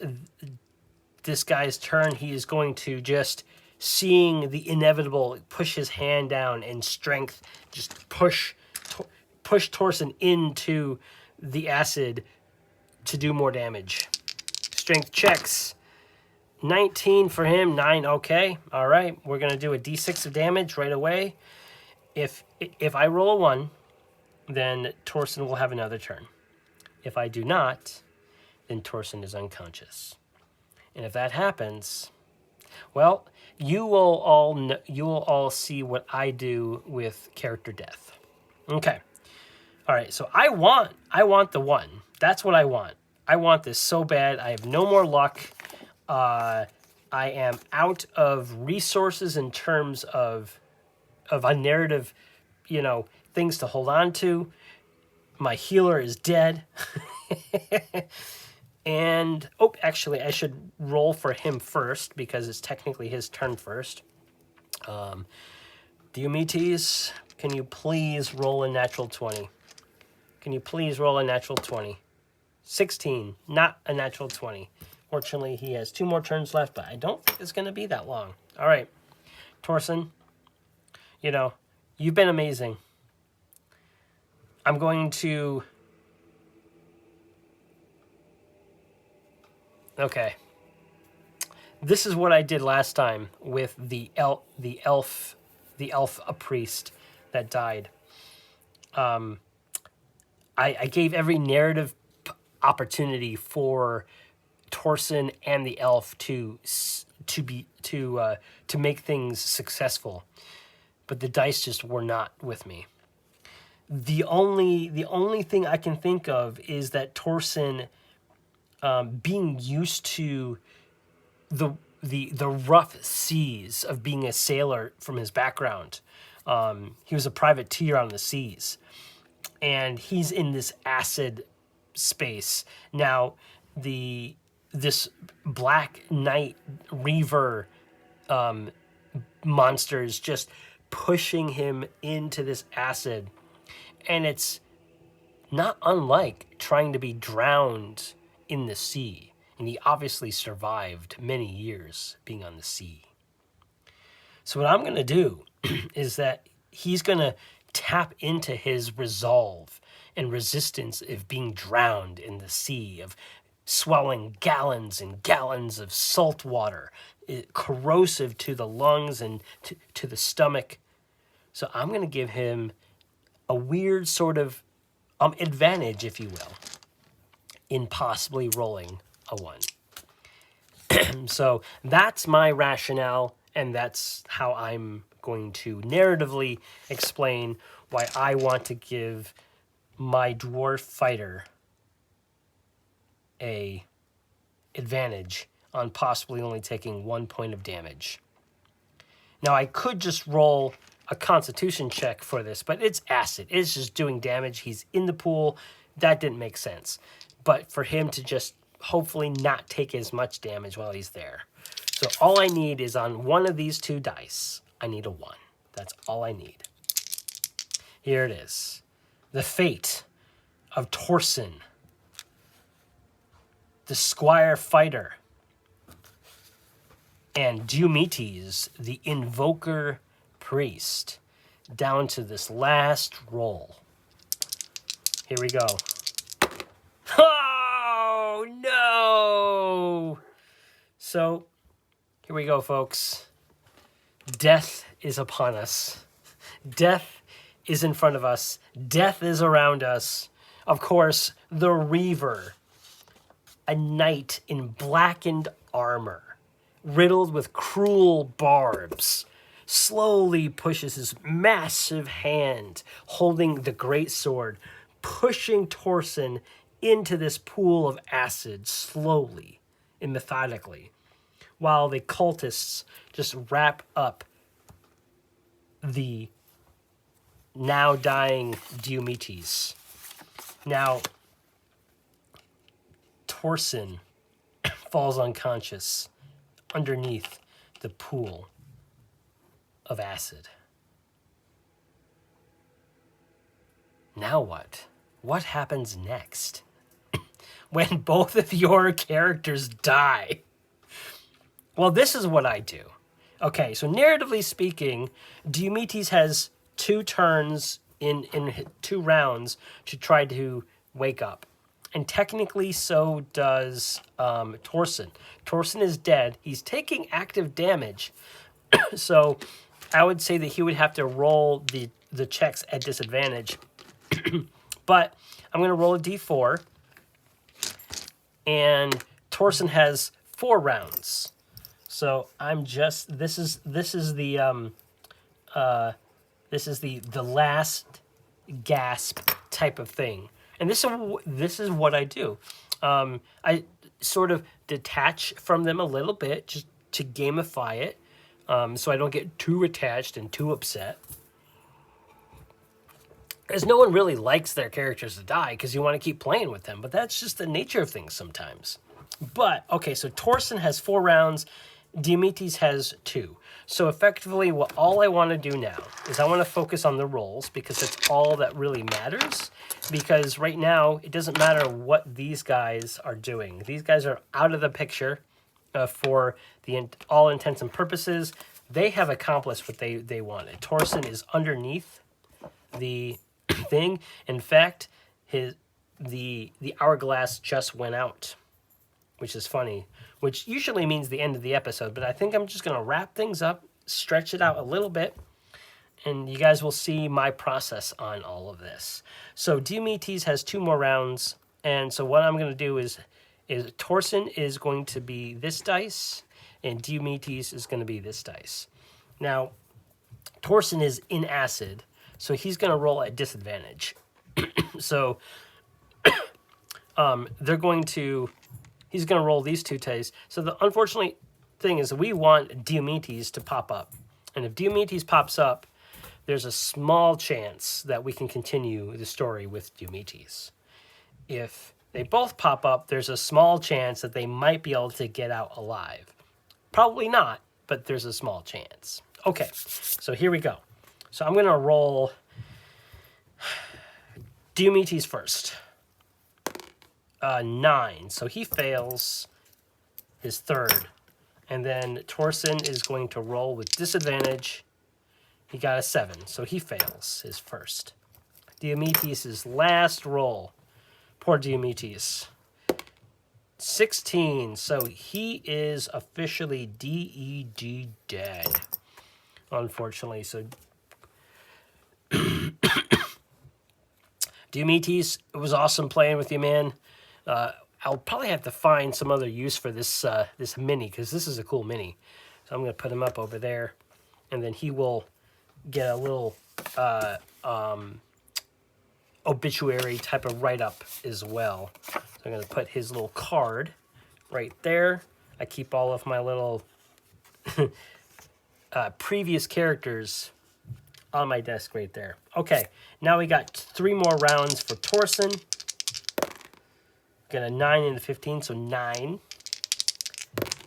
this guy's turn. He is going to just, seeing the inevitable, push his hand down and strength, just push Torson into the acid to do more damage. Strength checks. 19 for him, 9, okay. All right, we're going to do a d6 of damage right away. If I roll a 1, then Torson will have another turn. If I do not, then Torson is unconscious. And if that happens, well, you will all see what I do with character death. Okay. All right, so I want the 1. That's what I want. I want this so bad. I have no more luck. I am out of resources in terms of a narrative, things to hold on to. My healer is dead. And, actually, I should roll for him first because it's technically his turn first. Diomedes, can you please roll a natural 20? Can you please roll a natural 20? 16, not a natural 20. Fortunately, he has 2 more turns left, but I don't think it's going to be that long. All right, Torson, you've been amazing. I'm going to... Okay. This is what I did last time with the elf a priest that died. I gave every narrative opportunity for Torson and the elf to make things successful, but the dice just were not with me. The only thing I can think of is that Torson, being used to the rough seas of being a sailor from his background, he was a privateer on the seas, and he's in this acid space now. This Black Knight Reaver monster is just pushing him into this acid, and it's not unlike trying to be drowned in the sea. And he obviously survived many years being on the sea. So what I'm going to do is that he's going to tap into his resolve and resistance of being drowned in the sea, of swallowing gallons and gallons of salt water, corrosive to the lungs and to the stomach. So I'm going to give him a weird sort of advantage, if you will, in possibly rolling a 1. So that's my rationale, and that's how I'm going to narratively explain why I want to give my dwarf fighter a advantage on possibly only taking 1 point of damage. Now, I could just roll a constitution check for this, but it's acid. It's just doing damage. He's in the pool. That didn't make sense. But for him to just hopefully not take as much damage while he's there. So all I need is on one of these 2 dice, I need a 1. That's all I need. Here it is. The fate of Torson, the squire fighter, and Diomedes, the invoker priest, down to this last roll. Here we go. Oh, no! So, here we go, folks. Death is upon us. Death is in front of us. Death is around us. Of course, the Reaver, a knight in blackened armor, riddled with cruel barbs, slowly pushes his massive hand, holding the great sword, pushing Torson into this pool of acid slowly and methodically, while the cultists just wrap up the now dying Diomedes. Now, Torson falls unconscious underneath the pool of acid. Now what? What happens next? when both of your characters die? Well, this is what I do. Okay, so narratively speaking, Diomedes has 2 turns in 2 rounds to try to wake up. And technically so does Torson. Torson is dead. He's taking active damage. So I would say that he would have to roll the checks at disadvantage. But I'm going to roll a d4. And Torson has 4 rounds. So I'm just this is the last gasp type of thing. And this is what I do. I sort of detach from them a little bit just to gamify it, so I don't get too attached and too upset. Because no one really likes their characters to die because you want to keep playing with them. But that's just the nature of things sometimes. But, okay, so Torson has 4 rounds. Diomedes has 2. So effectively, all I want to do now is I want to focus on the rolls because that's all that really matters. Because right now, it doesn't matter what these guys are doing. These guys are out of the picture for all intents and purposes. They have accomplished what they wanted. Torson is underneath the thing. In fact, the hourglass just went out, which is funny, which usually means the end of the episode. But I think I'm just going to wrap things up, stretch it out a little bit, and you guys will see my process on all of this. So Diomedes has 2 more rounds, and so what I'm going to do is Torson is going to be this dice, and Diomedes is going to be this dice. Now, Torson is in acid, so he's going to roll at disadvantage. So he's going to roll these 2 dice. So the unfortunate thing is we want Diomedes to pop up. And if Diomedes pops up, there's a small chance that we can continue the story with Diomedes. If they both pop up, there's a small chance that they might be able to get out alive. Probably not, but there's a small chance. Okay, so here we go. So I'm going to roll Diomedes first. 9, so he fails his 3rd. And then Torson is going to roll with disadvantage. He got a 7, so he fails his 1st. Diomedes' last roll. Poor Diomedes. 16, so he is officially DED dead. Unfortunately, so Diomedes, it was awesome playing with you, man. I'll probably have to find some other use for this this mini, because this is a cool mini. So I'm going to put him up over there, and then he will get a little obituary type of write-up as well. So I'm going to put his little card right there. I keep all of my little previous characters on my desk right there. Okay, now we got 3 more rounds for Torson. Got a 9 and a 15, so 9.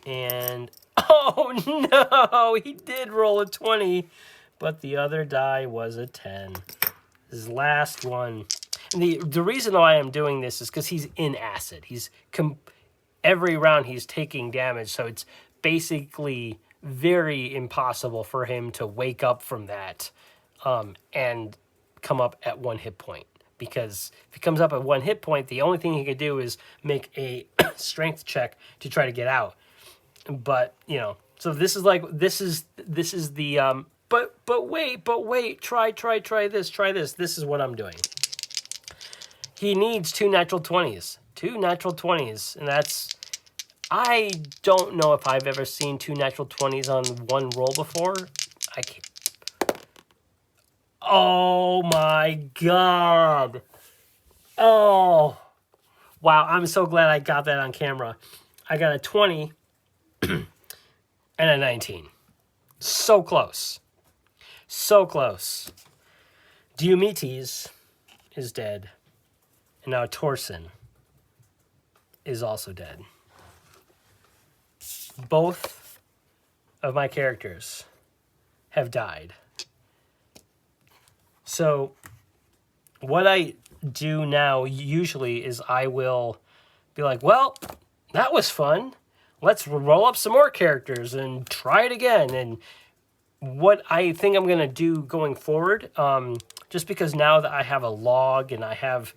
And, oh no, he did roll a 20, but the other die was a 10. His last one. And the reason why I'm doing this is because he's in acid. Every round he's taking damage, so it's basically very impossible for him to wake up from that and come up at 1 hit point. Because if he comes up at 1 hit point, the only thing he could do is make a strength check to try to get out. But, you know, so this is the but wait, try this. This is what I'm doing. He needs 2 natural 20s. 2 natural 20s, and I don't know if I've ever seen 2 natural 20s on 1 roll before. I can't. Oh my God. Oh. Wow, I'm so glad I got that on camera. I got a 20 and a 19. So close. So close. Diomedes is dead. And now Torson is also dead. Both of my characters have died. So what I do now usually is I will be like, well, that was fun. Let's roll up some more characters and try it again. And what I think I'm going to do going forward, just because now that I have a log and I have,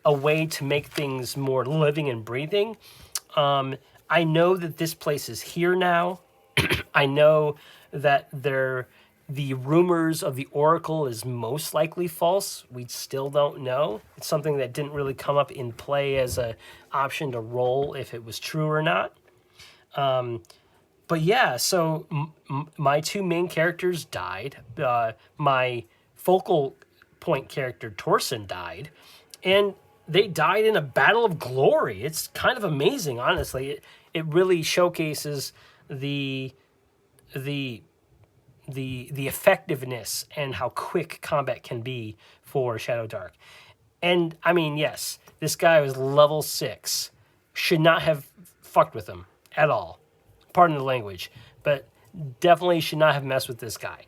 a way to make things more living and breathing, I know that this place is here now. I know that the rumors of the Oracle is most likely false. We still don't know. It's something that didn't really come up in play as an option to roll if it was true or not. But yeah, so my two main characters died. My focal point character, Torson, died. And they died in a battle of glory. It's kind of amazing, honestly. It really showcases the effectiveness and how quick combat can be for Shadowdark. And I mean, yes, this guy was level 6. Should not have fucked with him at all. Pardon the language, but definitely should not have messed with this guy.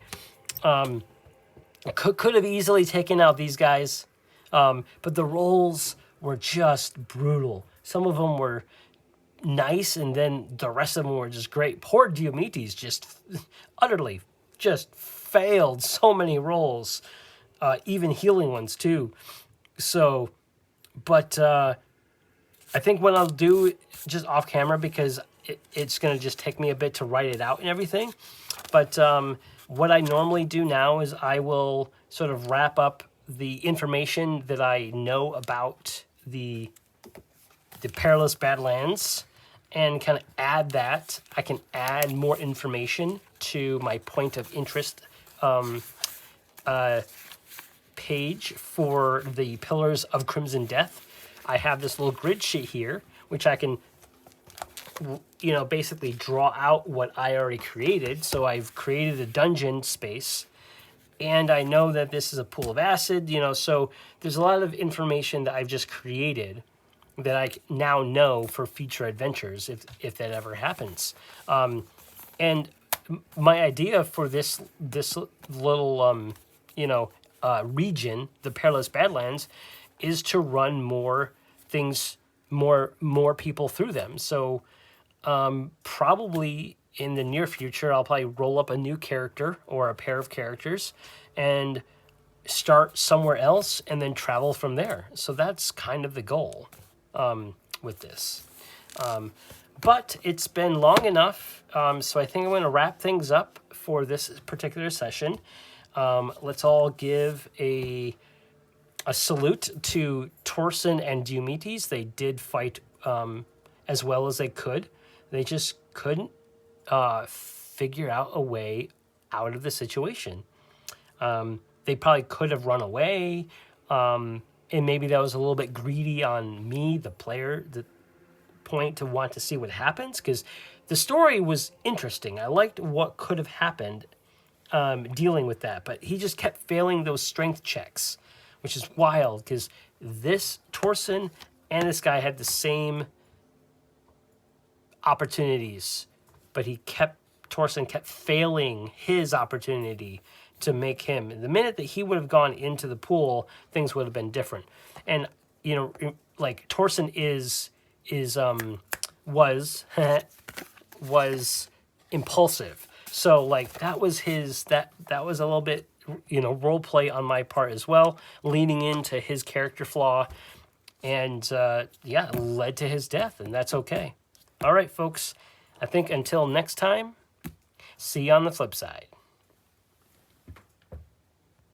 Could have easily taken out these guys, but the rolls were just brutal. Some of them were nice, and then the rest of them were just great. Poor Diomedes just utterly just failed so many rolls, even healing ones too. So, but I think what I'll do just off camera, because it's going to just take me a bit to write it out and everything. But what I normally do now is I will sort of wrap up the information that I know about the Perilous Badlands and kind of add that. I can add more information to my point of interest page for the Pillars of Crimson Death. I have this little grid sheet here, which I can basically draw out what I already created. So I've created a dungeon space, and I know that this is a pool of acid, so there's a lot of information that I've just created that I now know for future adventures, if that ever happens. And my idea for this little, region, the Perilous Badlands, is to run more things, more people through them. So probably in the near future, I'll probably roll up a new character or a pair of characters and start somewhere else and then travel from there. So that's kind of the goal with this. But it's been long enough, so I think I'm going to wrap things up for this particular session. Let's all give a salute to Torson and Diomedes. They did fight as well as they could. They just couldn't figure out a way out of the situation. They probably could have run away, and maybe that was a little bit greedy on me, the player, the point to want to see what happens, because the story was interesting. I liked what could have happened dealing with that, but he just kept failing those strength checks, which is wild, because this Torson and this guy had the same opportunities, but Torson kept failing his opportunity to make him. The minute that he would have gone into the pool, things would have been different. And like Torson was impulsive. So like that was that was a little bit role play on my part as well, leaning into his character flaw, and led to his death, and that's okay. All right, folks. I think until next time, see you on the flip side.